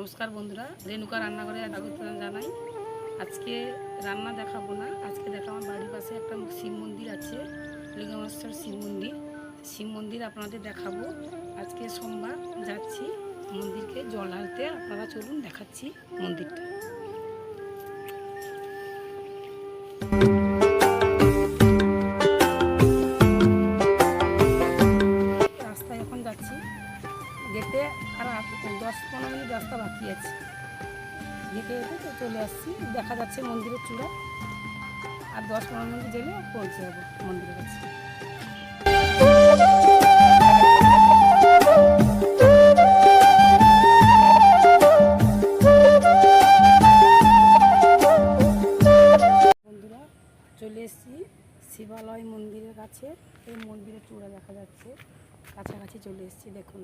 নমস্কার বন্ধুরা, রেণুকা রান্নাঘরে স্বাগত জানাই। আজকে রান্না দেখাবো না, আজকে দেখাবো আমার বাড়ির পাশে একটা শিব মন্দির আছে, লিঙ্গমাস্টার শিব মন্দির আপনাদের দেখাবো। আজকে সোমবার যাচ্ছি মন্দিরকে জল ঢালতে, আপনারা চলুন দেখাচ্ছি মন্দিরটা। রাস্তায় এখন যাচ্ছি, যেতে আর 10-15 মিনিট রাস্তা বাকি আছে। যেতে যেতে চলে আসছি, দেখা যাচ্ছে মন্দিরের চূড়া। আর 10-15 মিনিট গেলে পৌঁছে যাবো মন্দিরের কাছে। বন্ধুরা, চলে এসেছি শিবালয় মন্দিরের কাছে। এই মন্দিরের চূড়া দেখা যাচ্ছে, কাছাকাছি চলে এসেছি দেখুন।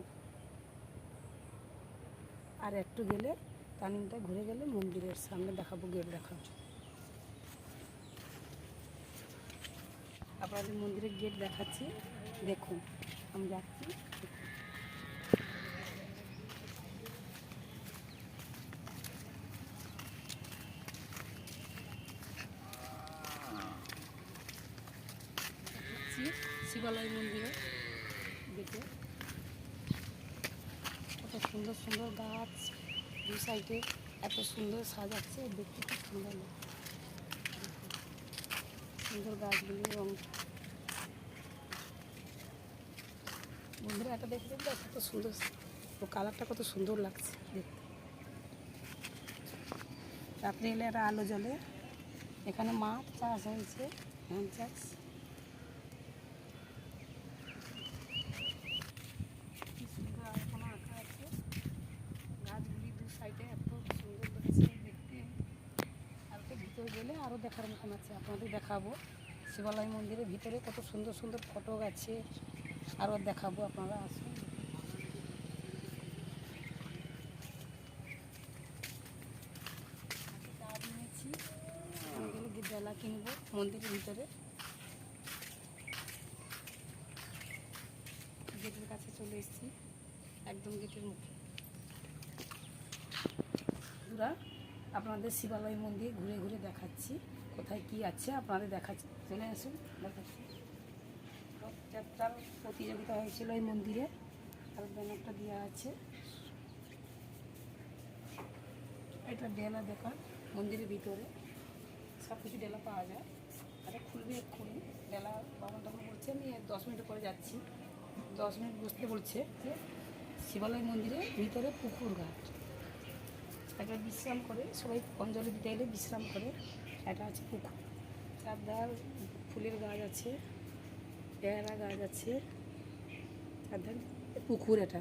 আর একটু গেলে টার্নিংটা ঘুরে গেলে মন্দিরের সামনে দেখাবো, গেট দেখাবো আপনাদের। মন্দিরের গেট দেখাচ্ছি দেখুন, আমি যাচ্ছি। শিবালয় মন্দিরে গেটে কত সুন্দর সুন্দর গাছ, দু সাইডে এত সুন্দর সাজাচ্ছে, দেখতে খুব সুন্দর লাগে। সুন্দর গাছগুলি এবং বন্ধুরা এটা দেখতে দেখতে কত সুন্দর, ও কালারটা কত সুন্দর লাগছে দেখতে। রাত্রে এলে একটা আলো জ্বলে। এখানে মাছ চাষ হয়েছে, ধান চাষ। আঁকা আছে, গাছগুলি দু সাইডে এত সুন্দর লাগছে দেখতে। আর তো ভিতরে গেলে আরও দেখার মতন আছে, আপনাদের দেখাবো। শিবালয় মন্দিরের ভিতরে কত সুন্দর সুন্দর ফটো আছে, আরও দেখাবো, আপনারা আসুন। চাপ নিয়েছি, আমি গেলে বেলা কিনবো মন্দিরের ভিতরে। গেটের কাছে চলে এসেছি, একদম গেটের মুখে। বন্ধুরা, আপনাদের শিবালয় মন্দির ঘুরে ঘুরে দেখাচ্ছি, কোথায় কি আছে আপনাদের দেখাচ্ছি। চলে আসুন, দেখাচ্ছি। রথযাত্রার প্রতিযোগিতা হয়েছিল এই মন্দিরে, আর ব্যানারটা দেওয়া আছে। এটা ডেলা দোকান, মন্দিরের ভিতরে সব কিছু ডেলা পাওয়া যায়। এটা খুলবে এক্ষুনি, ডেলা বাবাটা বলছে আমি 10 মিনিট পরে যাচ্ছি। 10 মিনিট বসতে বলছে। যে শিবালয় মন্দিরের ভিতরে পুকুর ঘাট, এটা বিশ্রাম করে সবাই অঞ্জলি দিতে এলে বিশ্রাম করে। এটা আছে পুকুর, চারধার ফুলের গাছ আছে, পেয়ারা গাছ আছে, আর ধর পুকুর। এটা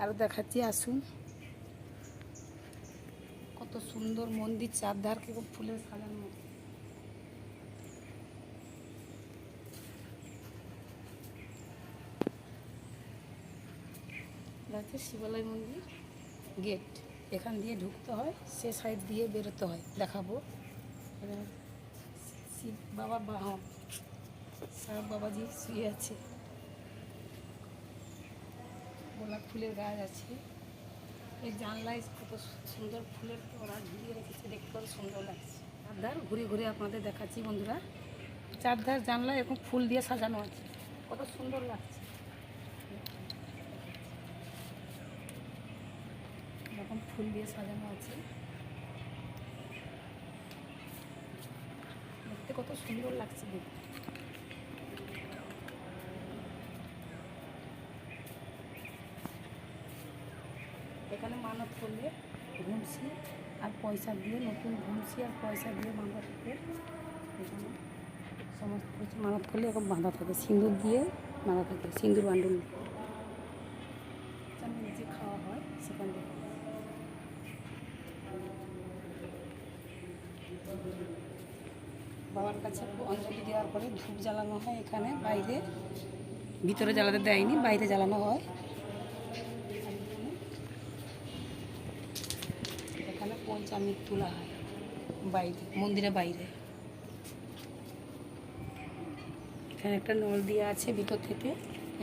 আরও দেখাচ্ছি, আসুন। কত সুন্দর মন্দির, চারধারকে খুব ফুলের সাজানো মতো। হচ্ছে শিবালয় মন্দির গেট, এখান দিয়ে ঢুকতে হয়, সে সাইড দিয়ে বেরোতে হয়, দেখাবো। শিব বাবা বাহন, সব বাবাজি শুয়ে আছে, গোলাপ ফুলের গাছ আছে। এই জানলায় কত সুন্দর ফুলের ওরা ঝুলিয়ে রেখেছে, দেখতে কত সুন্দর লাগছে। চারধার ঘুরে ঘুরে আপনাদের দেখাচ্ছি বন্ধুরা। চারধার জানলা এরকম ফুল দিয়ে সাজানো আছে, কত সুন্দর লাগছে। এরকম ফুল দিয়ে সাজানো আছে, দেখতে কত সুন্দর লাগছে দেখতে। এখানে মানত করলে ঘুমসি আর পয়সা দিয়ে, নতুন ঘুমসি আর পয়সা দিয়ে বাঁধা থাকে। এখানে সমস্ত কিছু মানত করলে এরকম বাঁধা থাকে, সিঁদুর দিয়ে বাঁধা থাকে, সিঁদুর বান্ডুল নিজে খাওয়া হয় সেখান থেকে। বাবার কাছে অঞ্জলি দেওয়ার পরে ধূপ জ্বালানো হয় এখানে, বাইরে, ভিতরে জ্বালাতে দেয়নি, বাইরে জ্বালানো হয়। এখানে পঞ্চামৃত তোলা হয় বাইরে, মন্দিরের বাইরে। এখানে একটা নল দেওয়া আছে ভিতর থেকে,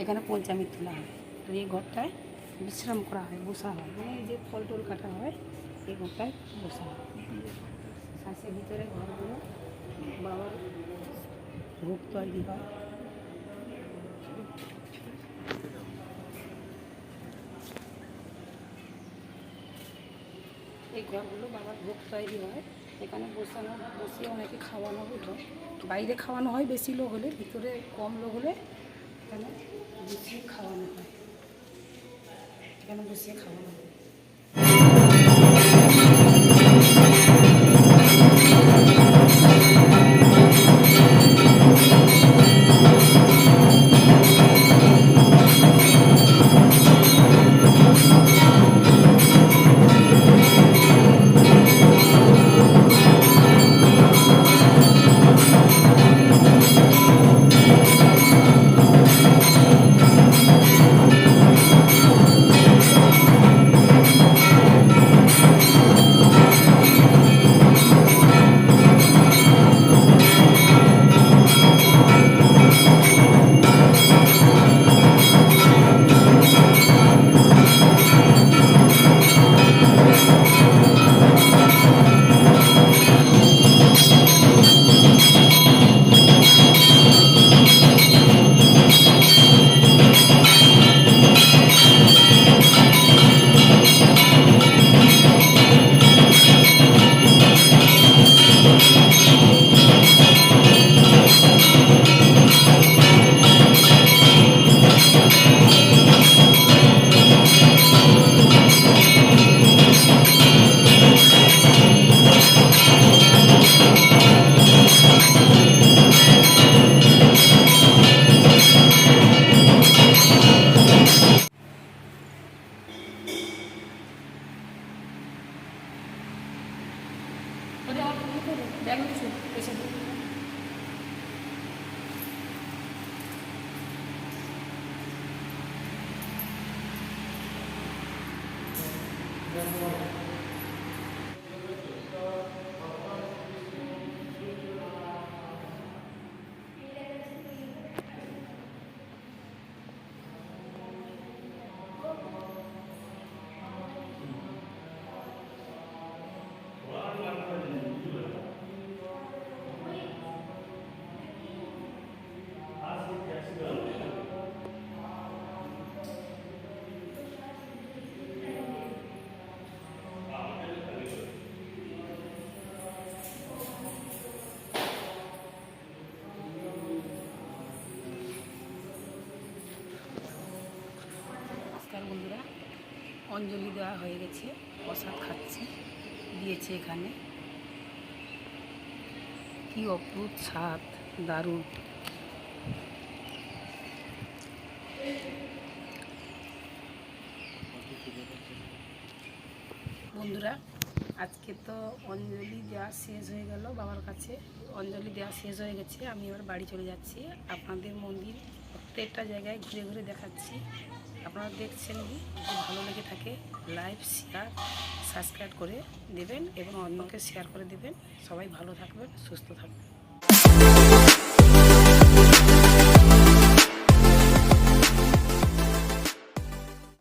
এখানে পঞ্চামৃত তোলা হয়। আর এই ঘরটায় বিশ্রাম করা হয়, বসা হয়, মানে এই যে ফল টল কাটা হয় এই ঘরটায় বসা হয়। শ্বাসের ভিতরে ঘরগুলো বাবার ভোগ তৈরি হয়। এই ঘরগুলো বাবার ভোগ তৈরি হয়, এখানে বসিয়ে অনেকে খাওয়ানো হতো। বাইরে খাওয়ানো হয় বেশি লোক হলে, ভিতরে কম লোক হলে এখানে বসিয়ে খাওয়ানো হয়, এখানে বসিয়ে খাওয়ানো হয়। নমস্কার বন্ধুরা, অঞ্জলি দেওয়া হয়ে গেছে, প্রসাদ খাচ্ছি, দিয়েছে এখানে। কি অদ্ভুত স্বাদ, দারুণ। বন্ধুরা, আজকে তো অঞ্জলি দেওয়া শেষ হয়ে গেল, বাবার কাছে অঞ্জলি দেওয়া শেষ হয়ে গেছে। আমি এবার বাড়ি চলে যাচ্ছি। আপনাদের মন্দির প্রত্যেকটা জায়গায় ঘুরে ঘুরে দেখাচ্ছি। আপনারা দেখছেন, যদি ভালো লেগে থাকে লাইক, শেয়ার, সাবস্ক্রাইব করে দেবেন এবং অন্যকে শেয়ার করে দেবেন। সবাই ভালো থাকবেন, সুস্থ থাকবেন।